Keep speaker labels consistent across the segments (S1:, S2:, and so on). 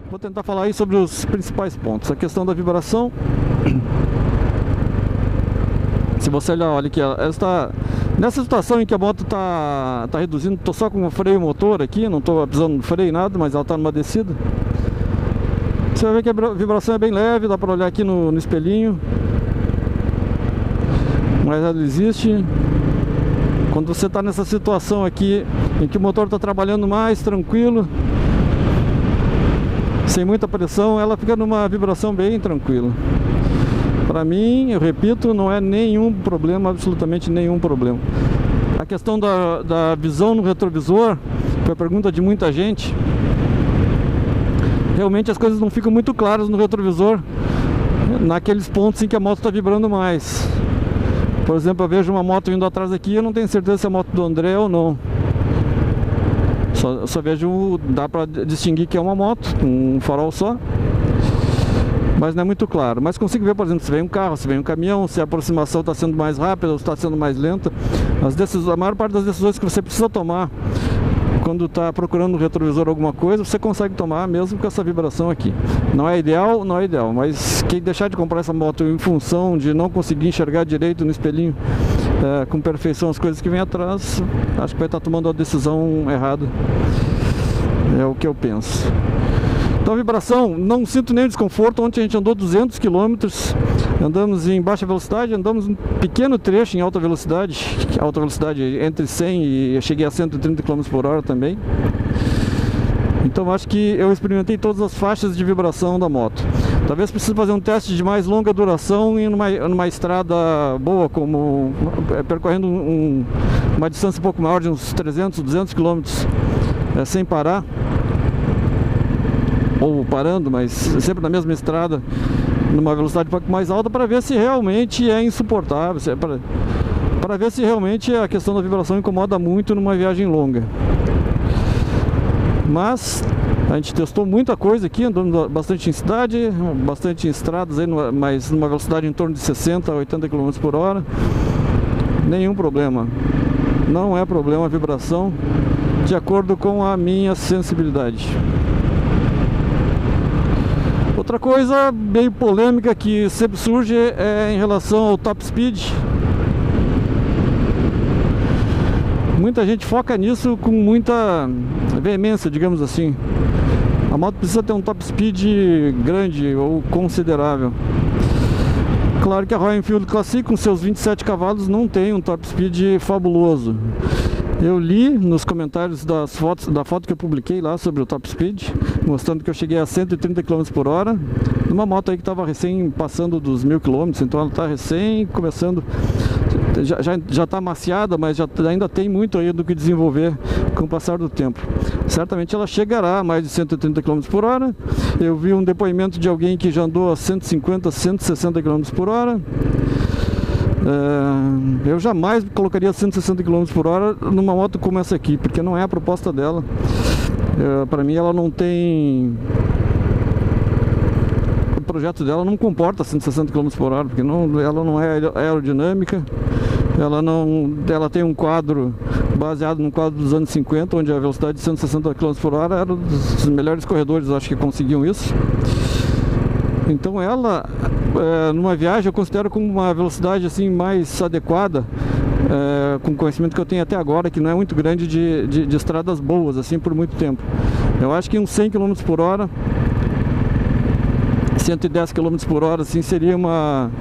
S1: Vou tentar falar aí sobre os principais pontos. A questão da vibração. Se você olhar, olha aqui, ela está nessa situação em que a moto está reduzindo. Estou só com o freio motor aqui, não estou pisando no freio nada, mas ela está numa descida. Você vai ver que a vibração é bem leve, dá para olhar aqui no espelhinho. Mas ela existe. Quando você está nessa situação aqui, em que o motor está trabalhando mais tranquilo, sem muita pressão, ela fica numa vibração bem tranquila. Para mim, eu repito, não é nenhum problema, absolutamente nenhum problema. A questão da visão no retrovisor, foi a pergunta de muita gente. Realmente as coisas não ficam muito claras no retrovisor, naqueles pontos em que a moto está vibrando mais. Por exemplo, eu vejo uma moto vindo atrás aqui, eu não tenho certeza se é a moto do André ou não. Só vejo, dá para distinguir que é uma moto, com um farol só. Mas não é muito claro. Mas consigo ver, por exemplo, se vem um carro, se vem um caminhão, se a aproximação está sendo mais rápida ou está sendo mais lenta. A maior parte das decisões que você precisa tomar quando está procurando no retrovisor alguma coisa, você consegue tomar mesmo com essa vibração aqui. Não é ideal, não é ideal, mas quem deixar de comprar essa moto em função de não conseguir enxergar direito no espelhinho com perfeição as coisas que vem atrás, acho que vai estar tomando a decisão errada. É o que eu penso. Então a vibração, não sinto nenhum desconforto. Ontem a gente andou 200 km, andamos em baixa velocidade, andamos um pequeno trecho em alta velocidade entre 100 e eu cheguei a 130 km por hora também. Então acho que eu experimentei todas as faixas de vibração da moto. Talvez precise fazer um teste de mais longa duração em numa estrada boa, como percorrendo uma distância um pouco maior, de uns 300, 200 km sem parar. Ou parando, mas sempre na mesma estrada, numa velocidade um pouco mais alta, para ver se realmente é insuportável, para ver se realmente a questão da vibração incomoda muito numa viagem longa. Mas a gente testou muita coisa aqui, andando bastante em cidade, bastante em estradas, aí, mas numa velocidade em torno de 60 a 80 km por hora. Nenhum problema, não é problema a vibração, de acordo com a minha sensibilidade. Outra coisa bem polêmica que sempre surge é em relação ao top speed. Muita gente foca nisso com muita veemência, digamos assim. A moto precisa ter um top speed grande ou considerável. Claro que a Royal Enfield Classic, com seus 27 cavalos, não tem um top speed fabuloso. Eu li nos comentários da foto que eu publiquei lá sobre o top speed, mostrando que eu cheguei a 130 km por hora, numa moto aí que estava recém passando dos 1000 km, então ela está recém começando, já está amaciada, mas ainda tem muito aí do que desenvolver com o passar do tempo. Certamente ela chegará a mais de 130 km por hora. Eu vi um depoimento de alguém que já andou a 150, 160 km por hora. Eu jamais colocaria 160 km por hora numa moto como essa aqui, porque não é a proposta dela. Para mim ela não tem... O projeto dela não comporta 160 km por hora, porque ela não é aerodinâmica. Ela tem um quadro baseado no quadro dos anos 50, onde a velocidade de 160 km por hora era dos melhores corredores, acho que conseguiam isso. Então ela, numa viagem, eu considero como uma velocidade assim mais adequada, com o conhecimento que eu tenho até agora, que não é muito grande de estradas boas, assim, por muito tempo. Eu acho que uns 100 km por hora, 110 km por hora, assim, seria uma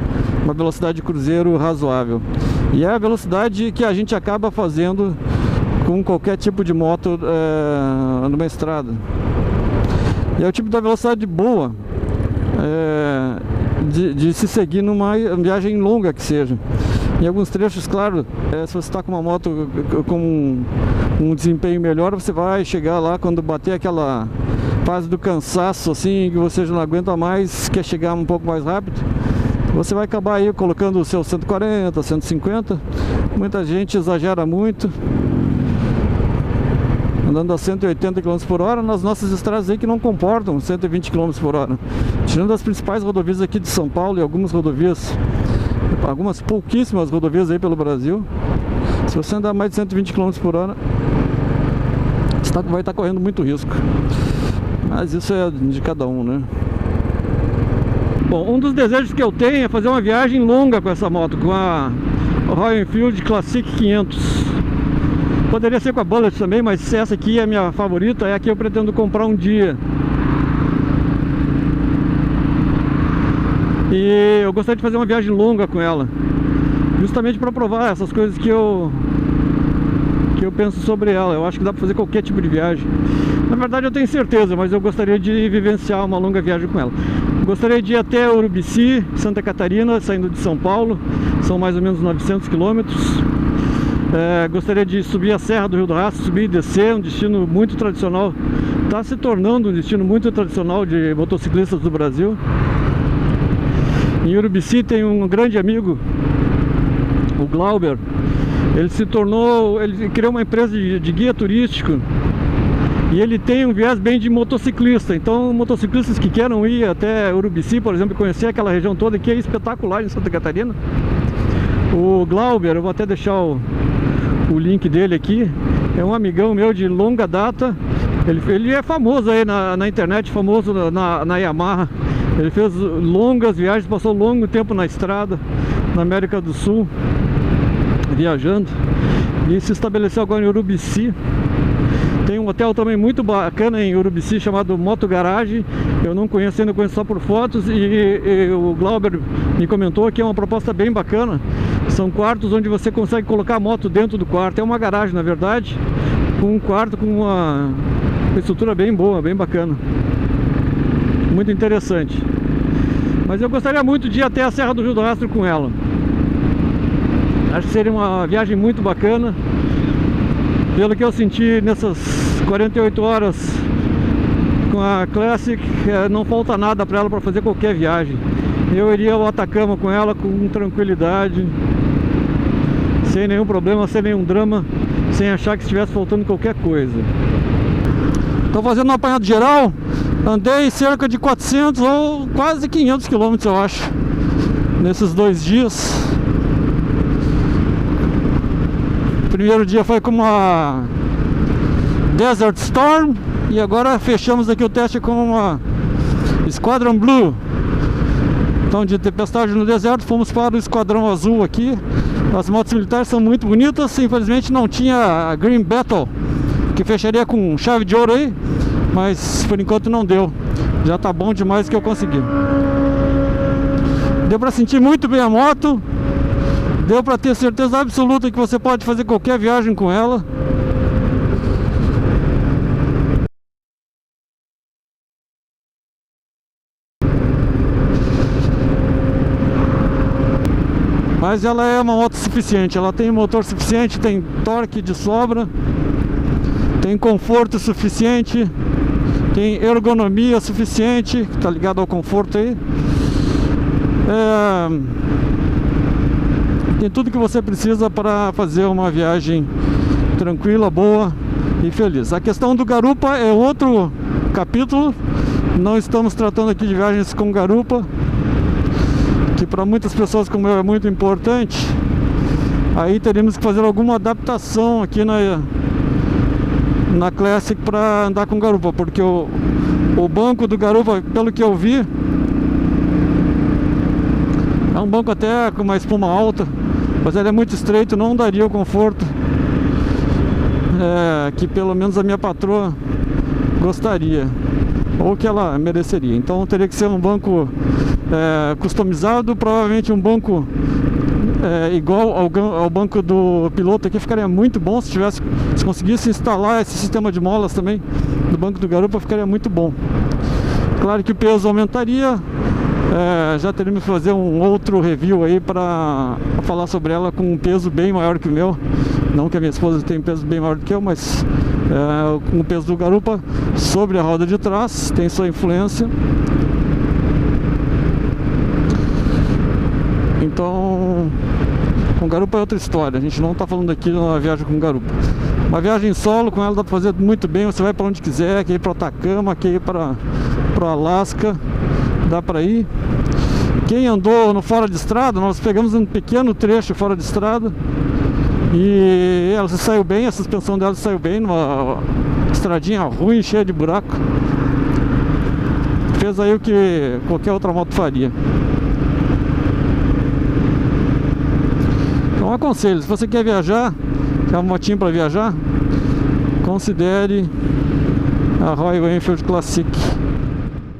S1: velocidade de cruzeiro razoável. E é a velocidade que a gente acaba fazendo com qualquer tipo de moto numa estrada. E é o tipo da velocidade boa de se seguir numa viagem longa que seja. Em alguns trechos, claro, se você está com uma moto com um desempenho melhor, você vai chegar lá quando bater aquela fase do cansaço, assim, que você já não aguenta mais, quer chegar um pouco mais rápido, você vai acabar aí colocando o seu 140, 150. Muita gente exagera muito, andando a 180 km por hora nas nossas estradas aí que não comportam 120 km por hora. Tirando as principais rodovias aqui de São Paulo e algumas pouquíssimas rodovias aí pelo Brasil, se você andar mais de 120 km por hora, você vai estar correndo muito risco. Mas isso é de cada um, né? Bom, um dos desejos que eu tenho é fazer uma viagem longa com essa moto, com a Royal Enfield Classic 500. Poderia ser com a Bullet também, mas essa aqui é a minha favorita, é a que eu pretendo comprar um dia. E eu gostaria de fazer uma viagem longa com ela, justamente para provar essas coisas que eu penso sobre ela. Eu acho que dá para fazer qualquer tipo de viagem. Na verdade eu tenho certeza, mas eu gostaria de vivenciar uma longa viagem com ela. Gostaria de ir até Urubici, Santa Catarina, saindo de São Paulo. São mais ou menos 900 quilômetros. Gostaria de subir a Serra do Rio do Rastro, subir e descer, um destino muito tradicional. Está se tornando um destino muito tradicional de motociclistas do Brasil. Em Urubici tem um grande amigo, o Glauber. Ele criou uma empresa de guia turístico. E ele tem um viés bem de motociclista. Então motociclistas que queiram ir até Urubici, por exemplo, conhecer aquela região toda, que é espetacular em Santa Catarina. O Glauber, eu vou até deixar o link dele aqui. É um amigão meu de longa data. Ele é famoso aí na internet, famoso na Yamaha. Ele fez longas viagens, passou longo tempo na estrada, na América do Sul, viajando. E se estabeleceu agora em Urubici. Tem um hotel também muito bacana em Urubici, chamado Moto Garage. Eu não conheço ainda, conheço só por fotos. E o Glauber me comentou que é uma proposta bem bacana. São quartos onde você consegue colocar a moto dentro do quarto. É uma garagem, na verdade, com um quarto com uma estrutura bem boa, bem bacana. Muito interessante. Mas eu gostaria muito de ir até a Serra do Rio do Rastro com ela. Acho que seria uma viagem muito bacana. Pelo que eu senti nessas 48 horas com a Classic, não falta nada para ela para fazer qualquer viagem. Eu iria ao Atacama com ela com tranquilidade, sem nenhum problema, sem nenhum drama, sem achar que estivesse faltando qualquer coisa. Estou fazendo um apanhado geral. Andei cerca de 400 ou quase 500 quilômetros, eu acho, nesses 2 dias. O primeiro dia foi com uma Desert Storm. E agora fechamos aqui o teste com uma Squadron Blue. Então, de tempestade no deserto, fomos para o Esquadrão Azul aqui. As motos militares são muito bonitas. Infelizmente não tinha a Green Battle, que fecharia com chave de ouro aí, mas por enquanto não deu. Já tá bom demais que eu consegui. Deu para sentir muito bem a moto. Deu para ter certeza absoluta que você pode fazer qualquer viagem com ela. Mas ela é uma moto suficiente. Ela tem motor suficiente, tem torque de sobra, tem conforto suficiente, tem ergonomia suficiente, tá ligado ao conforto aí. Tem tudo que você precisa para fazer uma viagem tranquila, boa e feliz. A questão do garupa é outro capítulo. Não estamos tratando aqui de viagens com garupa, que para muitas pessoas como eu é muito importante. Aí teríamos que fazer alguma adaptação aqui na Classic para andar com garupa, porque o banco do garupa, pelo que eu vi, é um banco até com uma espuma alta, mas ele é muito estreito, não daria o conforto que pelo menos a minha patroa gostaria, ou que ela mereceria. Então teria que ser um banco customizado, provavelmente um banco igual ao banco do piloto aqui. Ficaria muito bom se conseguisse instalar esse sistema de molas também do banco do garupa, ficaria muito bom. Claro que o peso aumentaria. Já teríamos que fazer um outro review aí para falar sobre ela com um peso bem maior que o meu. Não que a minha esposa tenha um peso bem maior do que eu, mas com o peso do garupa sobre a roda de trás tem sua influência. Então, com garupa é outra história. A gente não está falando aqui de uma viagem com garupa. Uma viagem solo com ela dá para fazer muito bem. Você vai para onde quiser, quer ir para o Atacama, quer ir para o Alasca, dá para ir. Quem andou no fora de estrada, nós pegamos um pequeno trecho fora de estrada e ela se saiu bem, a suspensão dela se saiu bem numa estradinha ruim, cheia de buraco. fez aí o que qualquer outra moto faria. Então aconselho, se você quer viajar, quer uma motinha para viajar, considere a Royal Enfield Classic.